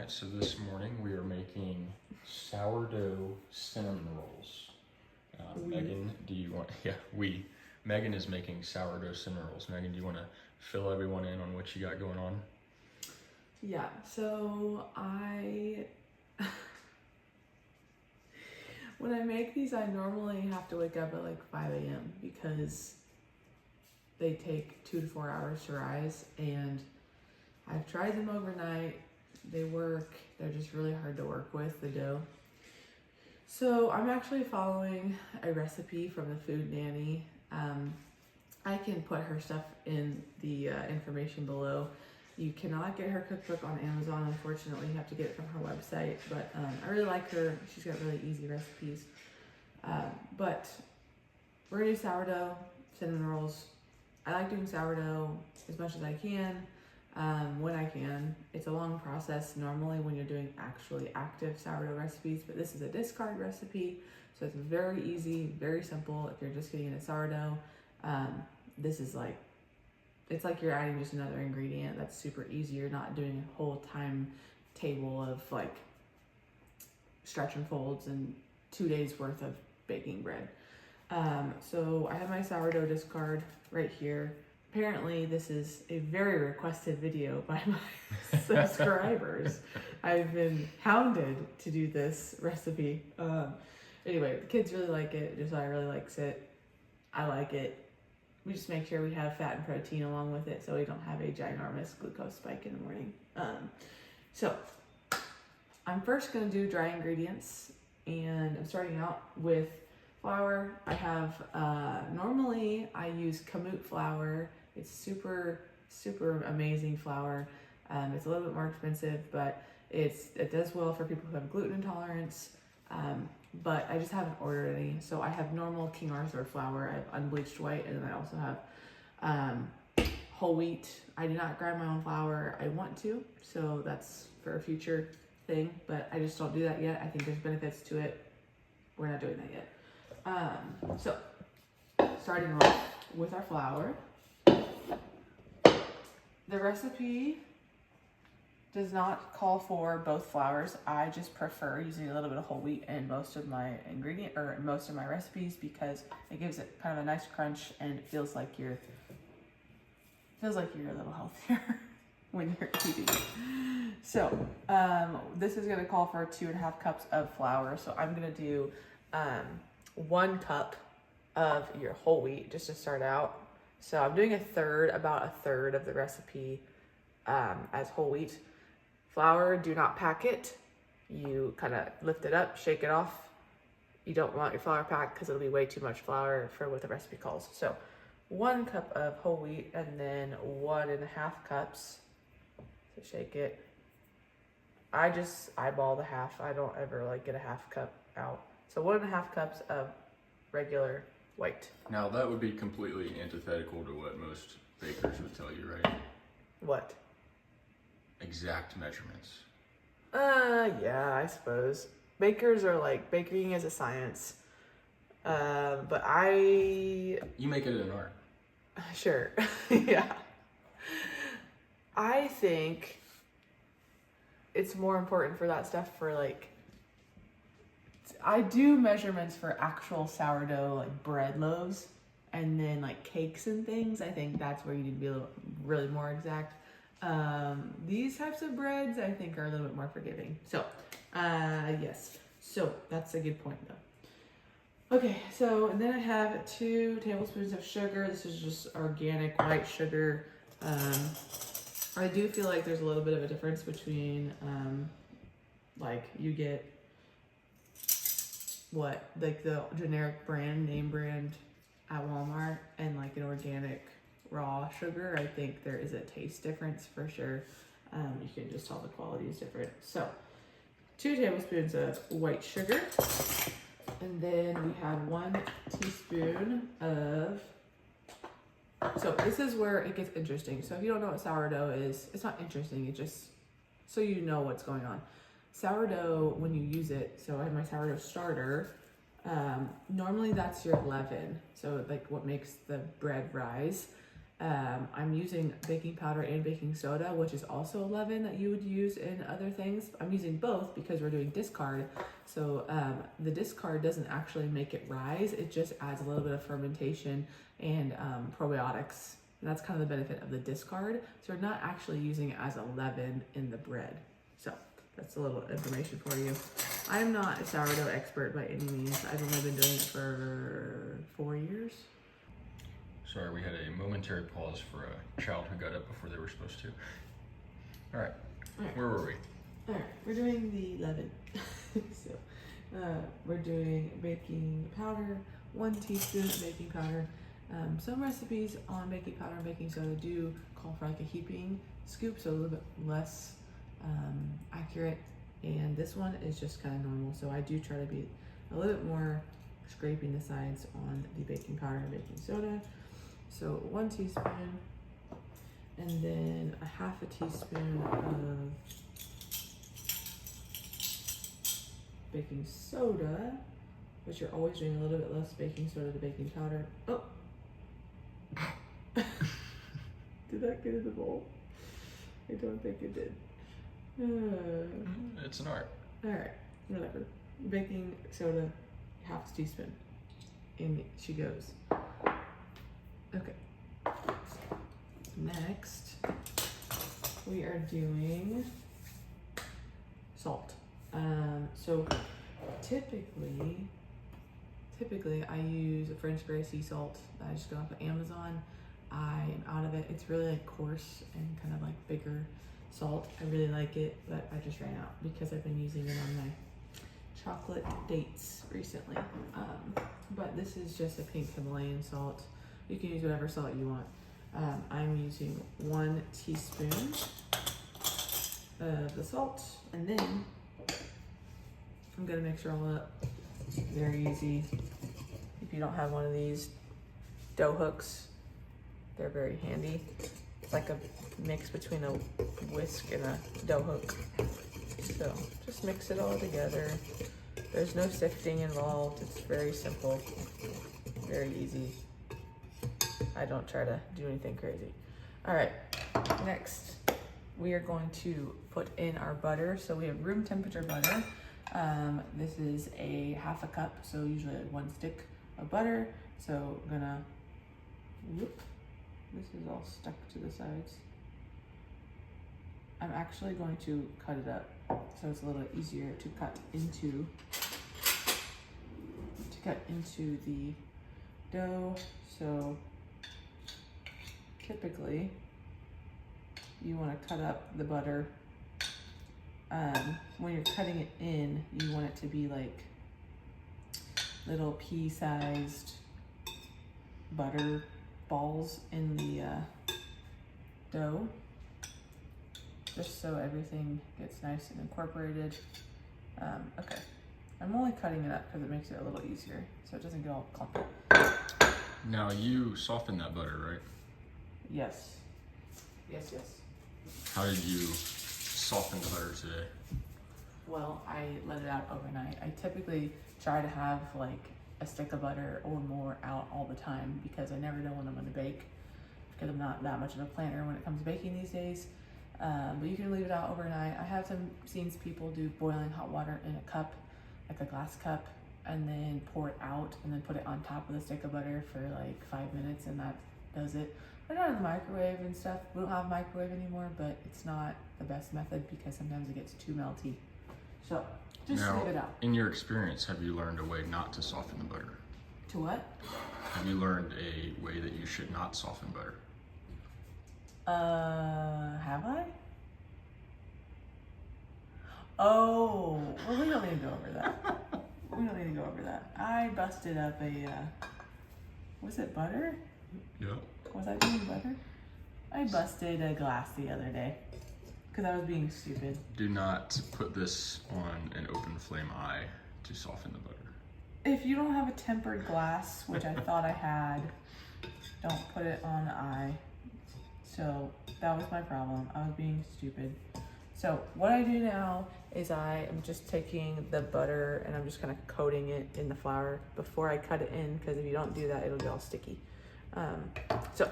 right, so this morning we are making sourdough cinnamon rolls. Megan, do you want, Megan is making sourdough cinnamon rolls. Megan, do you want to fill everyone in on what you got going on? Yeah, so when I make these, I normally have to wake up at like 5 a.m. because they take 2 to 4 hours to rise, and I've tried them overnight. They work. They're just really hard to work with, the dough. So I'm actually following a recipe from the Food Nanny. I can put her stuff in the information below. You cannot get her cookbook on Amazon, unfortunately. You have to get it from her website, but I really like her. She's got really easy recipes. But we're gonna do sourdough cinnamon rolls. I like doing sourdough as much as I can, when I can. It's a long process normally when you're doing actually active sourdough recipes, but this is a discard recipe, so it's very easy, very simple. If you're just getting into sourdough, this is like, it's like you're adding just another ingredient that's super easy. You're not doing a whole timetable of like stretch and folds and 2 days worth of baking bread. So I have my sourdough discard right here. Apparently this is a very requested video by my subscribers. I've been hounded to do this recipe. Anyway, the kids really like it. Josiah really likes it. I like it. We just make sure we have fat and protein along with it so we don't have a ginormous glucose spike in the morning. So I'm first gonna do dry ingredients, and I'm starting out with flour. I have, normally I use kamut flour. It's super, super amazing flour. It's a little bit more expensive, but it does well for people who have gluten intolerance. But I just haven't ordered any. So I have normal King Arthur flour. I have unbleached white, and then I also have whole wheat. I do not grind my own flour. I want to, so that's for a future thing, but I just don't do that yet. I think there's benefits to it. We're not doing that yet. So starting off with our flour. The recipe does not call for both flours. I just prefer using a little bit of whole wheat in most of my most of my recipes because it gives it kind of a nice crunch, and it feels like you're a little healthier when you're eating it. So this is gonna call for 2.5 cups of flour. So I'm gonna do 1 cup of your whole wheat just to start out. So I'm doing about a third of the recipe as whole wheat. Flour, do not pack it. You kind of lift it up, shake it off. You don't want your flour packed because it'll be way too much flour for what the recipe calls. So 1 cup of whole wheat, and then 1.5 cups. So shake it. I just eyeball the half. I don't ever like get a half cup out. So 1.5 cups of regular white. Now that would be completely antithetical to what most bakers would tell you, right? What? Exact measurements. Yeah, I suppose. Bakers are like, baking is a science. But You make it an art. Sure. Yeah. I think it's more important for that stuff for like, I do measurements for actual sourdough, like bread loaves, and then like cakes and things. I think that's where you need to be really more exact. These types of breads I think are a little bit more forgiving. So, yes. So that's a good point though. Okay, so and then I have 2 tablespoons of sugar. This is just organic white sugar. I do feel like there's a little bit of a difference between, like you get like the generic brand, name brand at Walmart, and like an organic raw sugar. I think there is a taste difference for sure. You can just tell the quality is different. So 2 tablespoons of white sugar, and then we have 1 teaspoon of, so this is where it gets interesting. So if you don't know what sourdough is, it's not interesting, it's just so you know what's going on. Sourdough, when you use it, so I have my sourdough starter, normally that's your leaven, so like what makes the bread rise. I'm using baking powder and baking soda, which is also a leaven that you would use in other things. I'm using both because we're doing discard. So the discard doesn't actually make it rise. It just adds a little bit of fermentation and probiotics. And that's kind of the benefit of the discard. So we're not actually using it as a leaven in the bread. So that's a little information for you. I'm not a sourdough expert by any means. I've only been doing it for 4 years. Sorry, we had a momentary pause for a child who got up before they were supposed to. All right, where were we? All right, we're doing the leaven. So we're doing baking powder, 1 teaspoon of baking powder. Some recipes on baking powder and baking soda do call for like a heaping scoop, so a little bit less accurate. And this one is just kind of normal, so I do try to be a little bit more scraping the sides on the baking powder and baking soda. So 1 teaspoon, and then a 1/2 teaspoon of baking soda, but you're always doing a little bit less baking soda to baking powder. Oh, did that get in the bowl? I don't think it did. It's an art. All right, whatever. Baking soda, 1/2 teaspoon. In she goes. Okay. Next, we are doing salt. So typically I use a French gray sea salt that I just got off of Amazon. I am out of it. It's really like coarse and kind of like bigger salt. I really like it, but I just ran out because I've been using it on my chocolate dates recently. But this is just a pink Himalayan salt. You can use whatever salt you want. I'm using 1 teaspoon of the salt, and then I'm gonna mix her all up. Very easy. If you don't have one of these dough hooks, they're very handy. It's like a mix between a whisk and a dough hook. So just mix it all together. There's no sifting involved. It's very simple, very easy. I don't try to do anything crazy. All right, next we are going to put in our butter. So we have room temperature butter. This is a 1/2 cup, so usually 1 stick of butter. So I'm gonna, whoop, this is all stuck to the sides. I'm actually going to cut it up so it's a little easier to cut into the dough. So typically you want to cut up the butter. When you're cutting it in, you want it to be like little pea-sized butter balls in the dough, just so everything gets nice and incorporated. Okay, I'm only cutting it up because it makes it a little easier, so it doesn't get all clumpy. Now you soften that butter, right? Yes. Yes, yes. How did you soften the butter today? Well, I let it out overnight. I typically try to have like a stick of butter or more out all the time because I never know when I'm going to bake, because I'm not that much of a planner when it comes to baking these days. But you can leave it out overnight. I have seen people do boiling hot water in a cup, like a glass cup, and then pour it out and then put it on top of the stick of butter for like 5 minutes, and that does it. I know in the microwave and stuff. We don't have a microwave anymore, but it's not the best method because sometimes it gets too melty. So just now, leave it out. In your experience, have you learned a way not to soften the butter? To what? Have you learned a way that you should not soften butter? Have I? Oh, well, we don't need to go over that. We don't need to go over that. I busted up a, was it butter? Yep. Was I doing butter? I busted a glass the other day because I was being stupid. Do not put this on an open flame eye to soften the butter. If you don't have a tempered glass, which I thought I had, don't put it on the eye. So that was my problem. I was being stupid. So what I do now is I am just taking the butter and I'm just kind of coating it in the flour before I cut it in, because if you don't do that, it'll get all sticky. So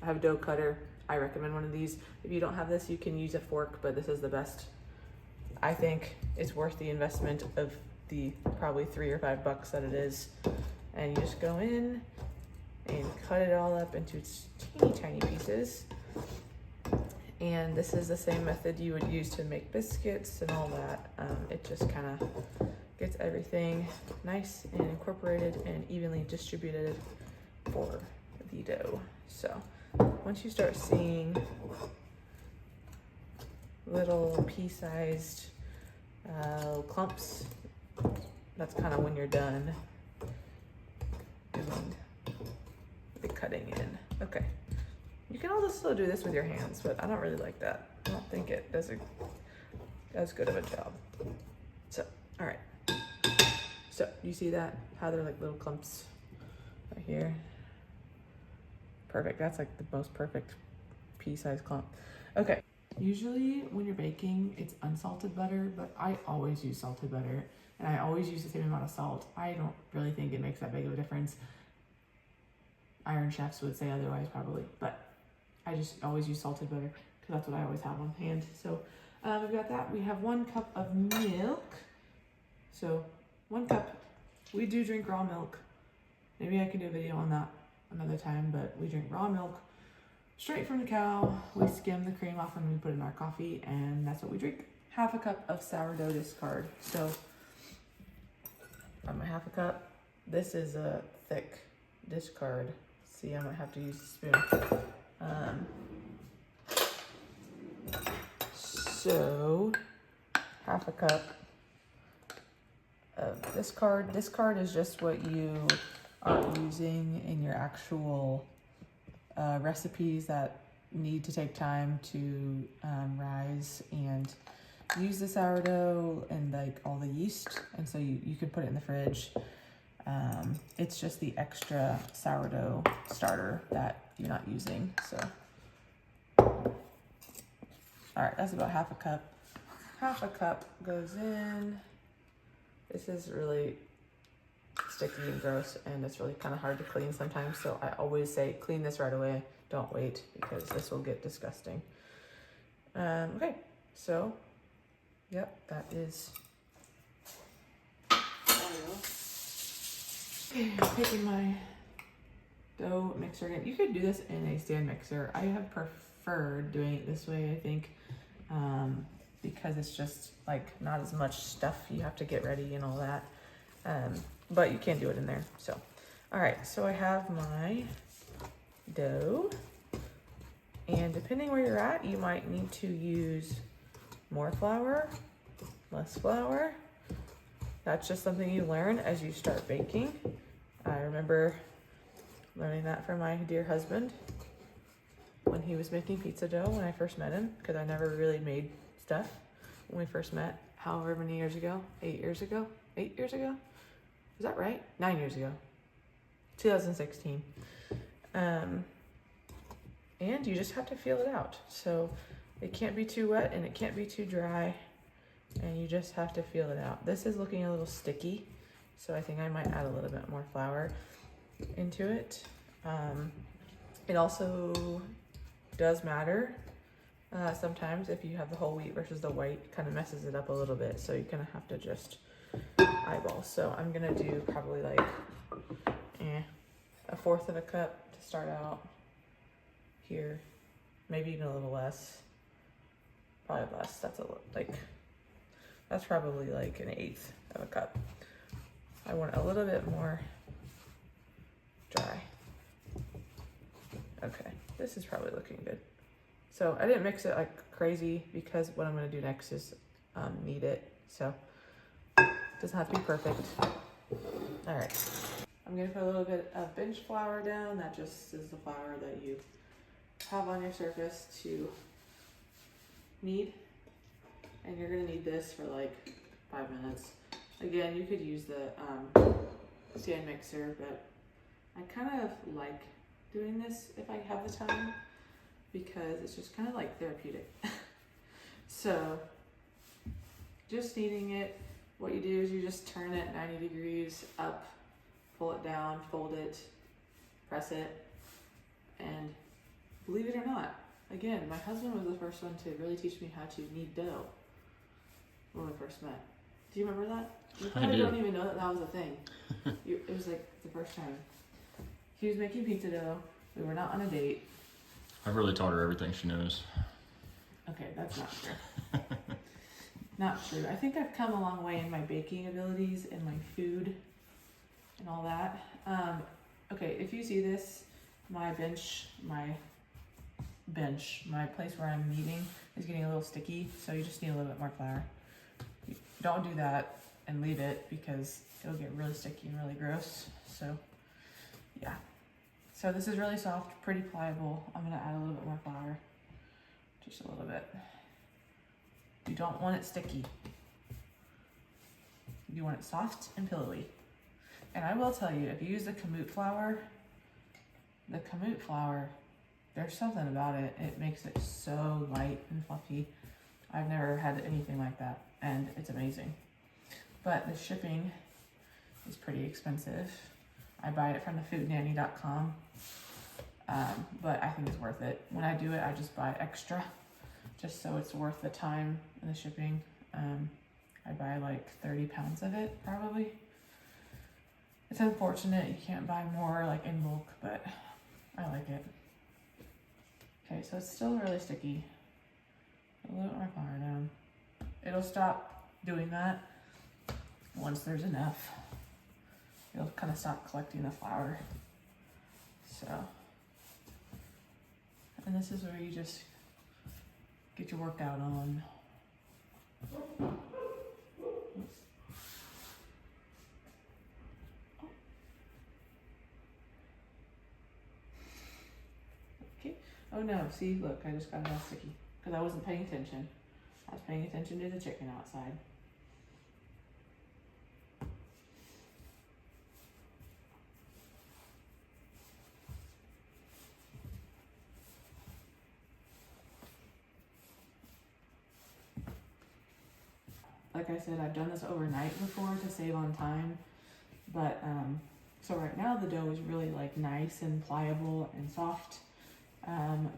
I have a dough cutter. I recommend one of these. If you don't have this, you can use a fork, but this is the best. I think it's worth the investment of the probably $3 or $5 that it is. And you just go in and cut it all up into teeny tiny pieces. And this is the same method you would use to make biscuits and all that. It just kind of gets everything nice and incorporated and evenly distributed for the dough. So once you start seeing little pea-sized clumps, that's kind of when you're done doing the cutting in. Okay. You can also do this with your hands, but I don't really like that. I don't think it does as good of a job. So, all right. So, you see that? How they're like little clumps right here. Perfect. That's like the most perfect pea-sized clump. Okay. Usually when you're baking, it's unsalted butter, but I always use salted butter, and I always use the same amount of salt. I don't really think it makes that big of a difference. Iron chefs would say otherwise probably, but I just always use salted butter because that's what I always have on hand. So we've got that. We have 1 cup of milk. So 1 cup. We do drink raw milk. Maybe I can do a video on that another time, but we drink raw milk straight from the cow. We skim the cream off and we put it in our coffee, and that's what we drink. 1/2 cup of sourdough discard. So I'm 1/2 cup. This is a thick discard. See, I might have to use a spoon. So 1/2 cup of discard. Discard is just what you are using in your actual recipes that need to take time to rise and use the sourdough and like all the yeast, and so you can put it in the fridge. It's just the extra sourdough starter that you're not using. So, all right, that's about 1/2 cup. 1/2 cup goes in. This is really sticky and gross, and it's really kind of hard to clean sometimes. So I always say clean this right away. Don't wait, because this will get disgusting. Okay, so, yep, that is. Okay, I'm taking my dough mixer again. You could do this in a stand mixer. I have preferred doing it this way, I think, because it's just like not as much stuff you have to get ready and all that. But you can do it in there. So, all right, so I have my dough, and depending where you're at, you might need to use more flour, less flour. That's just something you learn as you start baking. I remember learning that from my dear husband when he was making pizza dough when I first met him, because I never really made stuff when we first met, however many years ago, 8 years ago, 8 years ago? Is that right? 9 years ago, 2016. And you just have to feel it out. So it can't be too wet and it can't be too dry, and you just have to feel it out. This is looking a little sticky, so I think I might add a little bit more flour into it. It also does matter sometimes if you have the whole wheat versus the white, it kind of messes it up a little bit, so you kind of have to just eyeball. So I'm gonna do probably like 1/4 cup to start out here, maybe even a little less, probably less. That's probably like 1/8 of a cup. I want a little bit more dry. Okay, this is probably looking good. So I didn't mix it like crazy because what I'm gonna do next is knead it. So it doesn't have to be perfect. All right, I'm gonna put a little bit of bench flour down. That just is the flour that you have on your surface to knead. And you're gonna need this for like 5 minutes. Again, you could use the stand mixer, but I kind of like doing this if I have the time, because it's just kind of like therapeutic. So just kneading it, what you do is you just turn it 90 degrees up, pull it down, fold it, press it, and believe it or not, again, my husband was the first one to really teach me how to knead dough when we first met. Do you remember that? You probably don't even know that that was a thing. It was like the first time. He was making pizza dough. We were not on a date. I've really taught her everything she knows. Okay, that's not true. Not true. I think I've come a long way in my baking abilities and my food and all that. Okay, if you see this, my place where I'm kneading is getting a little sticky, so you just need a little bit more flour. Don't do that and leave it because it'll get really sticky and really gross. So, yeah. So this is really soft, pretty pliable. I'm gonna add a little bit more flour, just a little bit. You don't want it sticky. You want it soft and pillowy. And I will tell you, if you use the kamut flour, there's something about it. It makes it so light and fluffy. I've never had anything like that, and it's amazing. But the shipping is pretty expensive. I buy it from thefoodnanny.com, but I think it's worth it. When I do it, I just buy extra, just so it's worth the time and the shipping. I buy like 30 pounds of it, probably. It's unfortunate you can't buy more like in bulk, but I like it. Okay, so it's still really sticky. A little bit more flour down. It'll stop doing that once there's enough. It'll kind of stop collecting the flour. So, and this is where you just get your workout on. Okay. Oh no, see, look, I just got it all sticky because I wasn't paying attention. I was paying attention to the chicken outside. Like I said, I've done this overnight before to save on time, but so right now the dough is really like nice and pliable and soft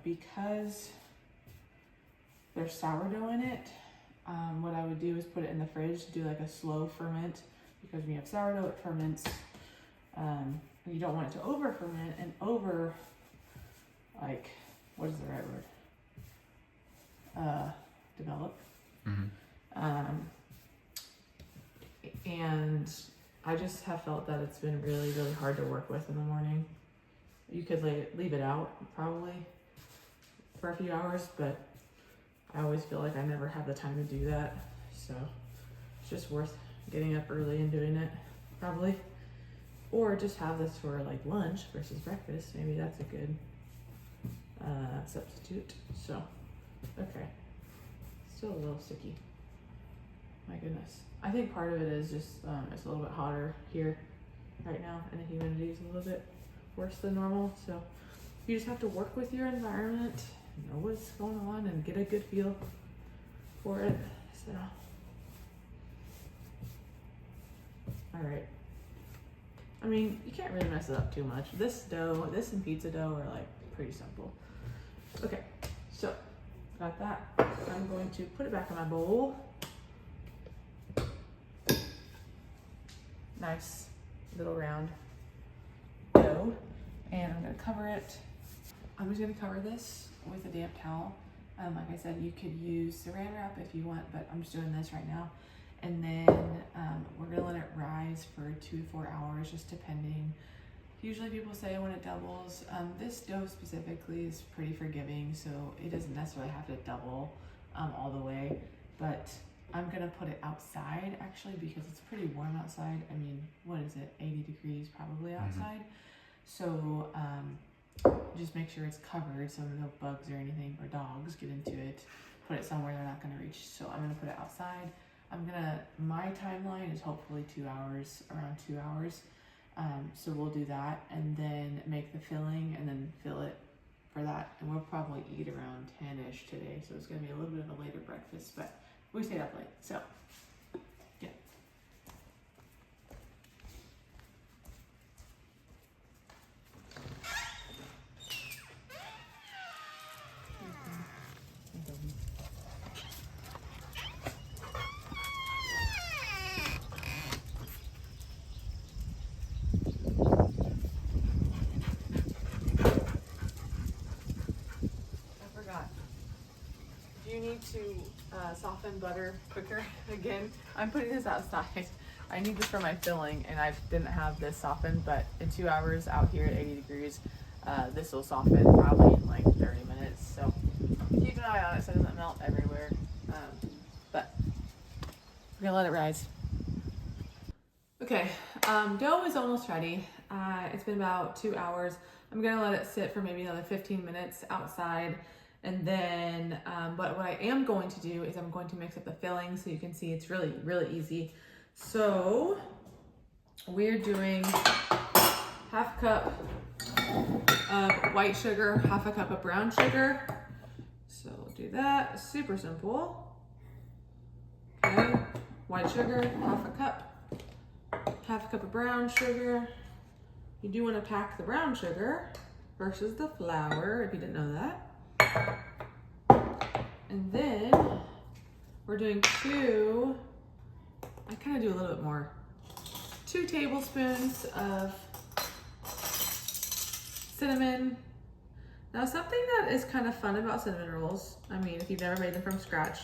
because there's sourdough in it. What I would do is put it in the fridge to do like a slow ferment, because when you have sourdough, it ferments. You don't want it to over ferment and over, like, what is the right word? Develop. Mm-hmm. And I just have felt that it's been really, really hard to work with in the morning. You could leave it out probably for a few hours, but I always feel like I never have the time to do that. So it's just worth getting up early and doing it, probably. Or just have this for like lunch versus breakfast. Maybe that's a good substitute. So, okay. Still a little sticky. My goodness. I think part of it is just it's a little bit hotter here right now, and the humidity is a little bit worse than normal. So you just have to work with your environment, know what's going on, and get a good feel for it. So, all right. I mean, you can't really mess it up too much. This and pizza dough are like pretty simple. Okay, so got that. I'm going to put it back in my bowl. Nice little round dough, and I'm gonna cover it. I'm just gonna cover this with a damp towel. Like I said, you could use saran wrap if you want, but I'm just doing this right now. And then we're gonna let it rise for 2 to 4 hours, just depending. Usually people say when it doubles. This dough specifically is pretty forgiving, so it doesn't necessarily have to double all the way, but I'm gonna put it outside actually because it's pretty warm outside. I mean, what is it, 80 degrees probably outside. So just make sure it's covered so no bugs or anything or dogs get into it. Put it somewhere they're not gonna reach. So I'm gonna put it outside. My timeline is hopefully 2 hours, around 2 hours. So we'll do that and then make the filling and then fill it for that. And we'll probably eat around 10-ish today. So it's gonna be a little bit of a later breakfast, but we stayed up late, so yeah. soften butter quicker. Again, I'm putting this outside. I need this for my filling, and I didn't have this softened, but in 2 hours out here at 80 degrees, this will soften probably in like 30 minutes. So keep an eye on it so it doesn't melt everywhere. But we're gonna let it rise. Okay, dough is almost ready. It's been about 2 hours. I'm gonna let it sit for maybe another 15 minutes outside. And then, but what I am going to do is I'm going to mix up the filling so you can see it's really, really easy. So we're doing half cup of white sugar, half a cup of brown sugar. So we'll do that, super simple. Okay, white sugar, half a cup of brown sugar. You do want to pack the brown sugar versus the flour, if you didn't know that. And then we're doing I kind of do a little bit more. 2 tablespoons of cinnamon. Now, something that is kind of fun about cinnamon rolls, I mean, if you've never made them from scratch,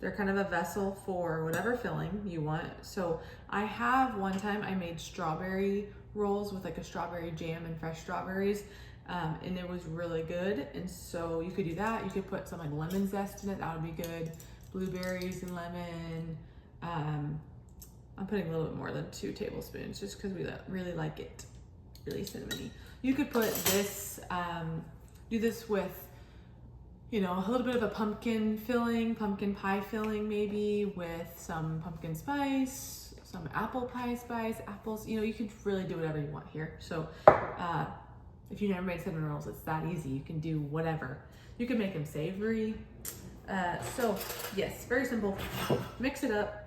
they're kind of a vessel for whatever filling you want. So one time I made strawberry rolls with like a strawberry jam and fresh strawberries, and it was really good. And so you could do that. You could put some like lemon zest in it, that would be good. Blueberries and lemon. I'm putting a little bit more than 2 tablespoons just because we really like it really cinnamony. You could put this, do this with, you know, a little bit of a pumpkin filling, pumpkin pie filling maybe, with some pumpkin spice, some apple pie spice, apples, you know, you could really do whatever you want here. So if you've never made cinnamon rolls, it's that easy. You can do whatever. You can make them savory. So yes, very simple. Mix it up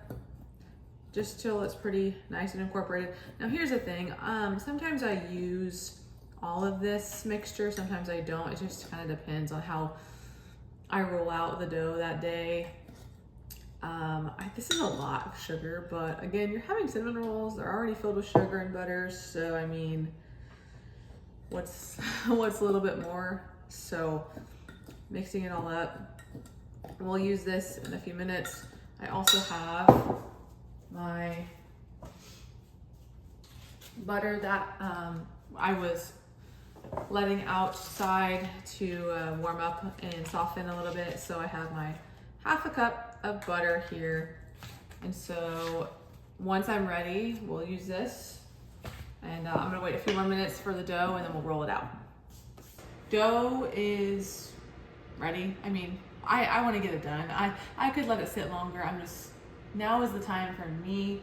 just till it's pretty nice and incorporated. Now here's the thing, sometimes I use all of this mixture, sometimes I don't. It just kind of depends on how I roll out the dough that day. This is a lot of sugar, but again, you're having cinnamon rolls, they're already filled with sugar and butter, so I mean, what's a little bit more? So mixing it all up. We'll use this in a few minutes. I also have my butter that I was letting outside to warm up and soften a little bit. So I have my half a cup of butter here. And so once I'm ready, we'll use this. And I'm gonna wait a few more minutes for the dough and then we'll roll it out. Dough is ready. I mean, I wanna get it done. I could let it sit longer. Now is the time for me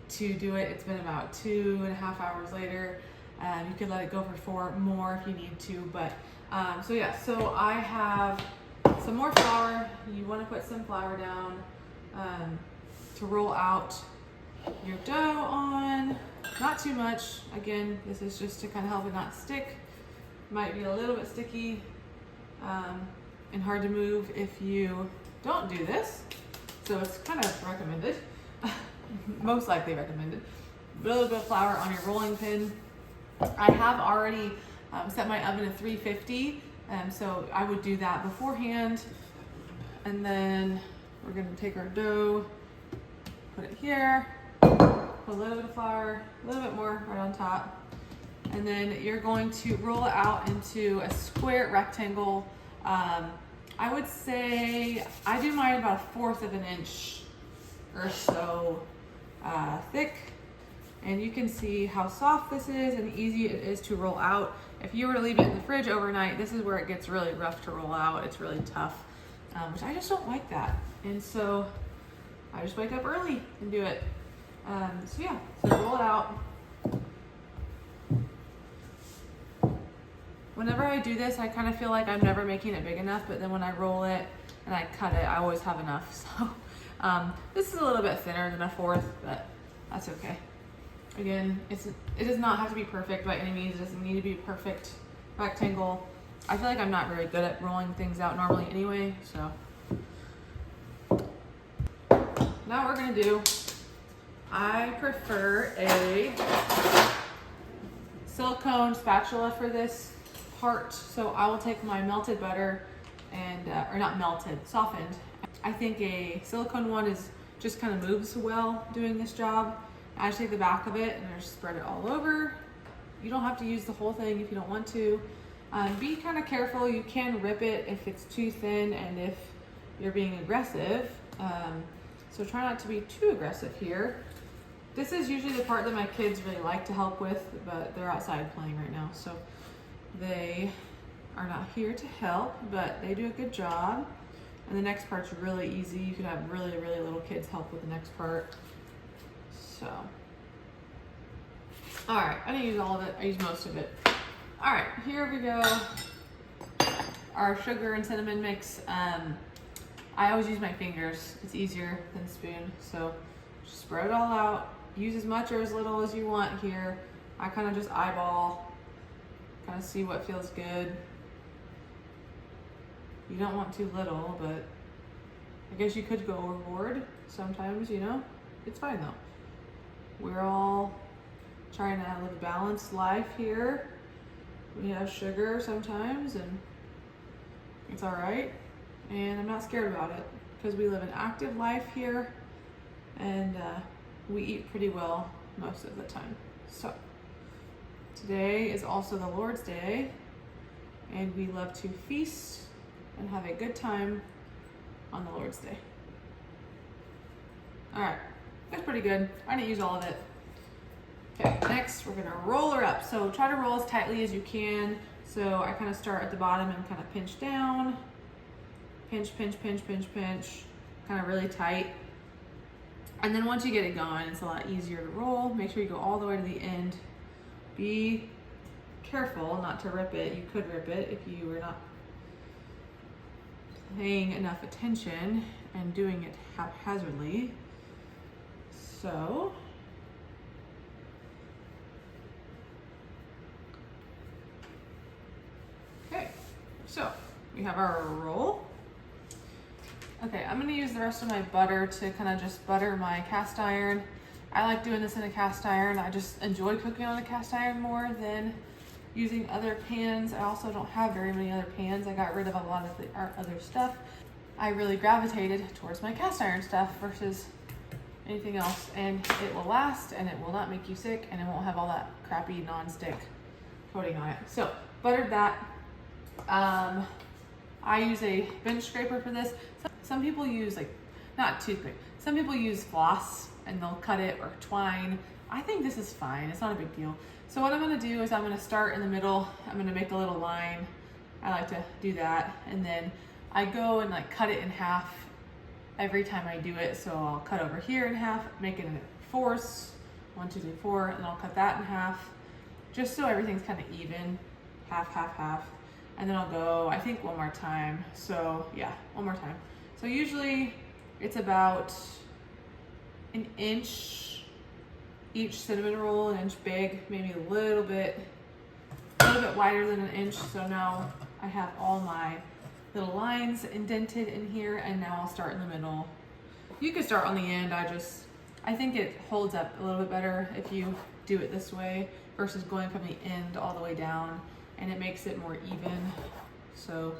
to do it. It's been about 2.5 hours later. You could let it go for 4 more if you need to, but so yeah, so I have some more flour. You want to put some flour down to roll out your dough on. Not too much. Again, this is just to kind of help it not stick. Might be a little bit sticky and hard to move if you don't do this. So it's kind of recommended, most likely recommended. A little bit of flour on your rolling pin. I have already set my oven to 350, so I would do that beforehand. And then we're gonna take our dough, put it here, put a little bit of flour, a little bit more right on top. And then you're going to roll it out into a square rectangle. I would say I do mine about 1/4 of an inch or so thick. And you can see how soft this is and easy it is to roll out. If you were to leave it in the fridge overnight, this is where it gets really rough to roll out. It's really tough, which I just don't like that. And so I just wake up early and do it. So yeah, so roll it out. Whenever I do this, I kind of feel like I'm never making it big enough, but then when I roll it and I cut it, I always have enough. So this is a little bit thinner than a 1/4, but that's okay. Again, it does not have to be perfect by any means. It doesn't need to be a perfect rectangle. I feel like I'm not very good at rolling things out normally anyway, so. Now what we're gonna do, I prefer a silicone spatula for this part. So I will take my melted butter and, or not melted, softened. I think a silicone one is just kind of moves well doing this job. I just take the back of it and I just spread it all over. You don't have to use the whole thing if you don't want to. Be kind of careful. You can rip it if it's too thin and if you're being aggressive. So try not to be too aggressive here. This is usually the part that my kids really like to help with, but they're outside playing right now, so they are not here to help, but they do a good job. And the next part's really easy. You could have really, really little kids help with the next part. So, all right, I didn't use all of it, I used most of it. All right, here we go. Our sugar and cinnamon mix. I always use my fingers. It's easier than spoon. So just spread it all out. Use as much or as little as you want here. I kind of just eyeball, kind of see what feels good. You don't want too little, but I guess you could go overboard sometimes, you know? It's fine though. We're all trying to live a balanced life here. We have sugar sometimes and it's all right. And I'm not scared about it because we live an active life here and we eat pretty well most of the time. So today is also the Lord's Day and we love to feast and have a good time on the Lord's Day. All right, that's pretty good. I didn't use all of it. Okay, next we're gonna roll her up. So try to roll as tightly as you can. So I kind of start at the bottom and kind of pinch down. Pinch, pinch, pinch, pinch, pinch, kind of really tight. And then once you get it going, it's a lot easier to roll. Make sure you go all the way to the end. Be careful not to rip it. You could rip it if you were not paying enough attention and doing it haphazardly. So, okay, so we have our roll. Okay, I'm gonna use the rest of my butter to kind of just butter my cast iron. I like doing this in a cast iron. I just enjoy cooking on a cast iron more than using other pans. I also don't have very many other pans. I got rid of a lot of the other stuff. I really gravitated towards my cast iron stuff versus anything else, and it will last and it will not make you sick and it won't have all that crappy non-stick coating on it. So buttered that. I use a bench scraper for this. Some people use not toothpick. Some people use floss and they'll cut it or twine. I think this is fine. It's not a big deal. So what I'm gonna do is I'm gonna start in the middle. I'm gonna make a little line. I like to do that. And then I go and cut it in half every time I do it. So I'll cut over here in half, make it in fours, 1, 2, 3, 4, and I'll cut that in half, just so everything's kind of even, half, half, half. And then I'll go, I think one more time. So yeah, one more time. So usually it's about an inch each cinnamon roll, an inch big, maybe a little bit wider than an inch. So now I have all my little lines indented in here, and now I'll start in the middle. You could start on the end. I think it holds up a little bit better if you do it this way versus going from the end all the way down, and it makes it more even. So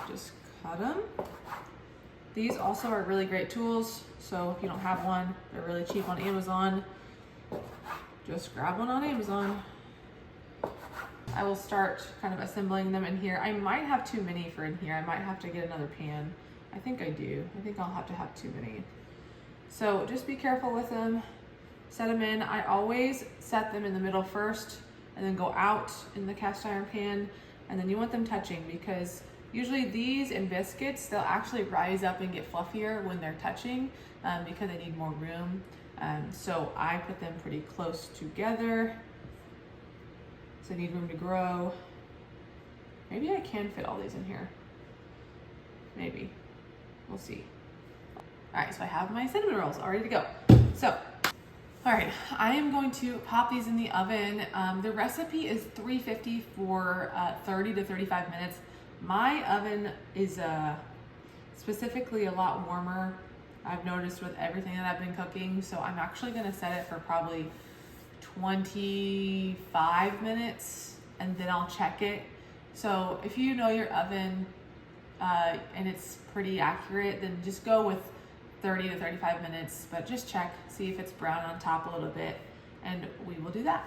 just cut them. These also are really great tools. So if you don't have one, they're really cheap on Amazon. Just grab one on Amazon. I will start kind of assembling them in here. I might have too many for in here. I might have to get another pan. I think I do. I think I'll have to have too many. So just be careful with them. Set them in. I always set them in the middle first and then go out in the cast iron pan. And then you want them touching, because usually these and biscuits, they'll actually rise up and get fluffier when they're touching because they need more room. So I put them pretty close together. So I need room to grow. Maybe I can fit all these in here. Maybe. We'll see. All right, so I have my cinnamon rolls all ready to go. So, all right, I am going to pop these in the oven. The recipe is 350 for 30 to 35 minutes. My oven is specifically a lot warmer, I've noticed, with everything that I've been cooking. So I'm actually gonna set it for probably 25 minutes and then I'll check it. So if you know your oven and it's pretty accurate, then just go with 30 to 35 minutes, but just check, see if it's brown on top a little bit, and we will do that.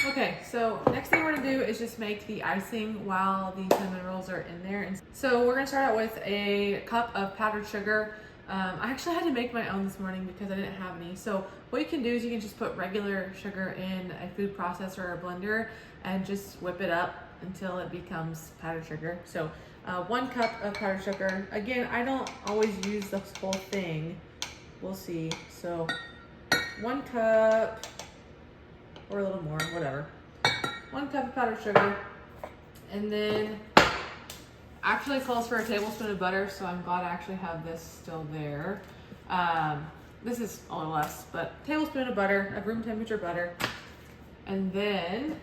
Okay, so next thing we're gonna do is just make the icing while the cinnamon rolls are in there. And so we're gonna start out with a cup of powdered sugar. I actually had to make my own this morning because I didn't have any. So what you can do is you can just put regular sugar in a food processor or a blender and just whip it up until it becomes powdered sugar. So 1 cup of powdered sugar. Again, I don't always use this whole thing. We'll see. So 1 cup, or a little more, whatever. 1 cup of powdered sugar. And then actually calls for a tablespoon of butter, so I'm glad I actually have this still there. This is a little less, but tablespoon of butter, of room temperature butter. And then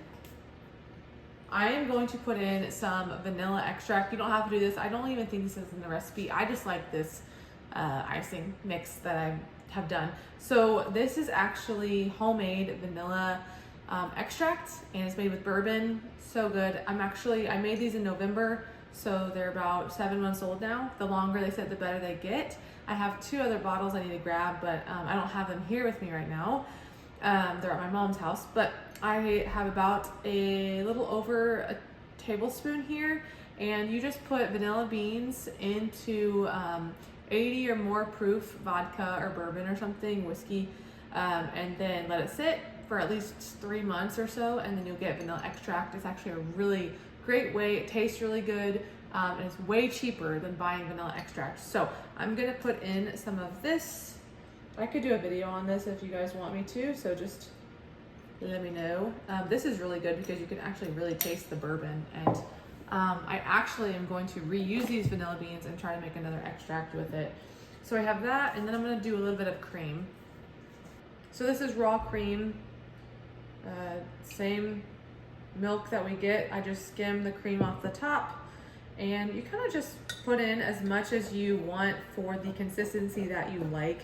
I am going to put in some vanilla extract. You don't have to do this. I don't even think this is in the recipe. I just like this icing mix that I have done. So this is actually homemade vanilla extract, and it's made with bourbon. So good. I made these in November, so they're about 7 months old now. The longer they sit, the better they get. I have 2 other bottles I need to grab, but I don't have them here with me right now. They're at my mom's house, but I have about a little over a tablespoon here, and you just put vanilla beans into 80 or more proof vodka or bourbon or something, whiskey, and then let it sit for at least 3 months or so, and then you'll get vanilla extract. It's actually a really great way. It tastes really good, and it's way cheaper than buying vanilla extract. So I'm gonna put in some of this. I could do a video on this if you guys want me to, so just let me know. This is really good because you can actually really taste the bourbon, and I actually am going to reuse these vanilla beans and try to make another extract with it. So I have that, and then I'm gonna do a little bit of cream. So this is raw cream, same milk that we get. I just skim the cream off the top, and you kind of just put in as much as you want for the consistency that you like.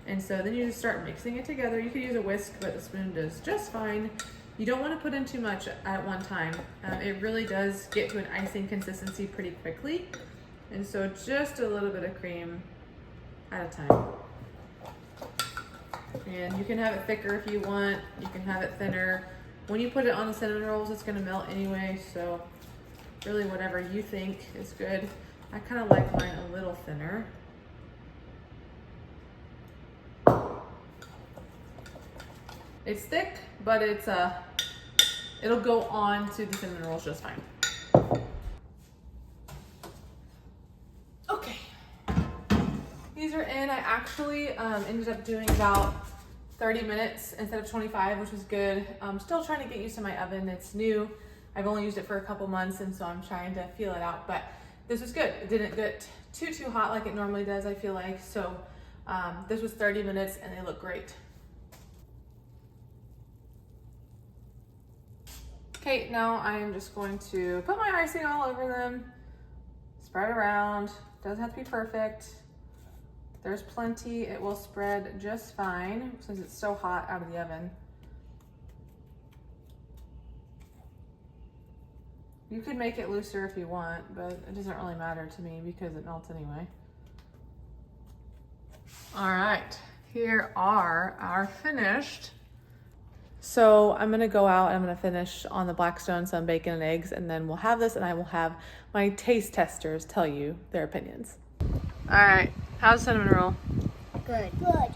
And so then you just start mixing it together. You could use a whisk, but the spoon does just fine. You don't want to put in too much at one time. It really does get to an icing consistency pretty quickly. And so just a little bit of cream at a time. And you can have it thicker if you want. You can have it thinner. When you put it on the cinnamon rolls, it's gonna melt anyway. So really whatever you think is good. I kind of like mine a little thinner. It's thick, but it'll go on to the cinnamon rolls just fine. Okay, these are in. I actually ended up doing about 30 minutes instead of 25, which was good. I'm still trying to get used to my oven. It's new. I've only used it for a couple months, and so I'm trying to feel it out, but this was good. It didn't get too hot like it normally does, I feel like. So this was 30 minutes, and they look great. Okay, now I am just going to put my icing all over them, spread around. Doesn't have to be perfect. There's plenty. It will spread just fine since it's so hot out of the oven. You could make it looser if you want, but it doesn't really matter to me because it melts anyway. All right, here are our finished. So I'm gonna go out and I'm gonna finish on the Blackstone some bacon and eggs, and then we'll have this, and I will have my taste testers tell you their opinions. All right, how's cinnamon roll? Good. Good.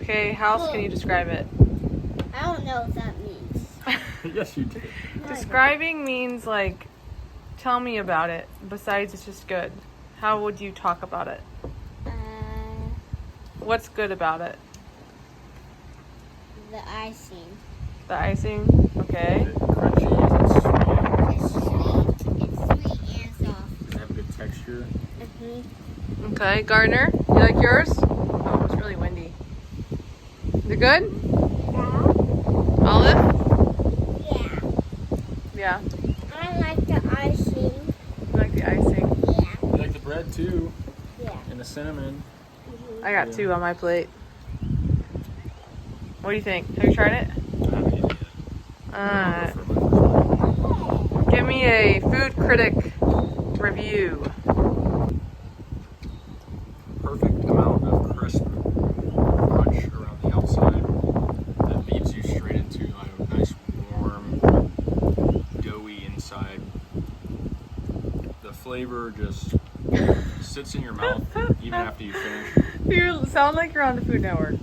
Okay, how else can you describe it? I don't know what that means. Yes, you did. Describing means like, tell me about it. Besides, it's just good. How would you talk about it? What's good about it? The icing. The icing? Okay. Is it crunchy? Is it sweet? It's sweet. It's sweet and soft. Does it have a good texture? Mm-hmm. Okay, Gardner, you like yours? Oh, it's really windy. Is it good? Yeah. Olive? Yeah. Yeah. I like the icing. You like the icing? Yeah. I like the bread too, Yeah. and the cinnamon. Mm-hmm. I got 2 on my plate. What do you think? Have you tried it? Alright. Give me a food critic review. Perfect amount of crisp crunch around the outside that leads you straight into a nice warm, doughy inside. The flavor just sits in your mouth even after you finish. You sound like you're on the Food Network.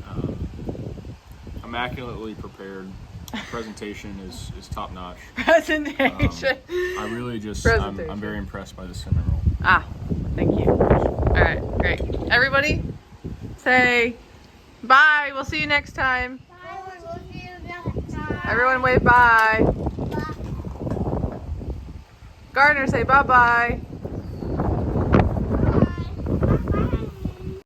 Immaculately prepared. Presentation is top notch. Presentation. I really just Presentation. I'm very impressed by the cinnamon roll. Ah, thank you. All right, great. Everybody, say bye. We'll see you next time. Bye. We'll see you next time. Everyone wave bye. Bye. Gardner, say bye-bye.